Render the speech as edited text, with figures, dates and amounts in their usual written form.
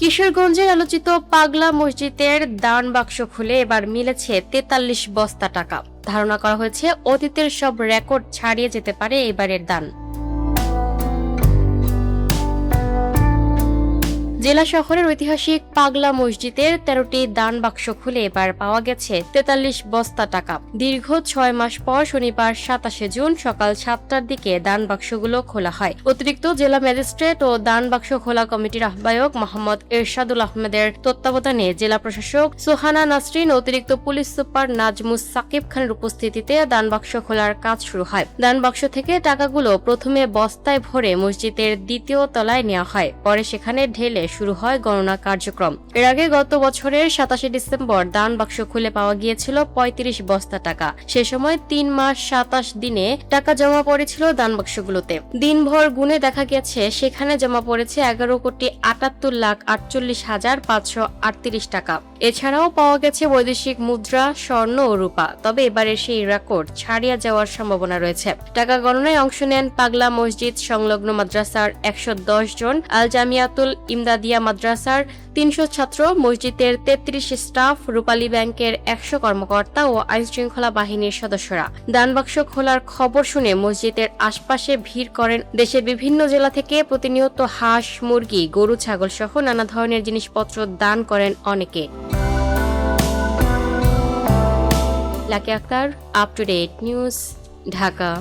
কিশোরগঞ্জের আলোচিত পাগলা মসজিদের দান বাক্স খুলে এবার মিলেছে ৪৩ বস্তা টাকা। ধারণা করা হয়েছে অতীতের সব রেকর্ড ছাড়িয়ে যেতে পারে এবারের দান। জেলা শহরের ঐতিহাসিক পাগলা মসজিদের ১৩টি দান বাক্স খুলে এবার পাওয়া গেছে ৪৩ বস্তা টাকা। দীর্ঘ ৬ মাস পর শনিবার ২৭ জুন সকাল ৭টার দিকে দান বাক্সগুলো খোলা হয়। অতিরিক্ত জেলা ম্যাজিস্ট্রেট ও দান বাক্স খোলা কমিটির আহ্বায়ক মোহাম্মদ এরশাদুল আহমেদের তত্ত্বাবধানে জেলা প্রশাসক সোহানা নাসরিন, অতিরিক্ত পুলিশ সুপার নাজমুস সাকিব খানের উপস্থিতিতে দান বাক্স খোলার কাজ শুরু হয়। দান বাক্স থেকে টাকাগুলো প্রথমে বস্তায় ভরে মসজিদের দ্বিতীয় তলায় নেওয়া হয়, পরে সেখানে ঢেলে শুরু হয় গণনা কার্যক্রম। এর আগে গত বছরের ২৭ ডিসেম্বর দান বাক্স খুলে পাওয়া গিয়েছিল ৩৫ বস্তা টাকা। সে সময় ৩ মাস ২৭ দিনে টাকা জমা পড়েছিল দান বাক্সগুলোতে। দিনভর গুনে দেখা গেছে সেখানে জমা পড়েছে ১১,৭৮,৪৮,৫৩৮ টাকা। এছাড়াও পাওয়া গেছে বৈদেশিক মুদ্রা, স্বর্ণ ও রূপা। তবে এবারে সেই রেকর্ড ছাড়িয়ে যাওয়ার সম্ভাবনা রয়েছে। টাকা গণনায় অংশ নেন পাগলা মসজিদ সংলগ্ন মাদ্রাসার ১১০ জন, আল জামিয়াতুল ইমদাদিয়া মাদ্রাসার ৩০০ ছাত্র, মসজিদের ৩৩ স্টাফ, রূপালী ব্যাংকের ১০০ কর্মকর্তা ও আইনশৃঙ্খলা বাহিনীর সদস্যরা। দান বাক্স খোলার খবর শুনে মসজিদের আশপাশে ভিড় করেন দেশের বিভিন্ন জেলা থেকে প্রতিনিয়ত হাঁস, মুরগি, গরু, ছাগল সহ নানা ধরনের জিনিসপত্র দান করেন অনেকে। Lucky Akter, up to date news, Dhaka.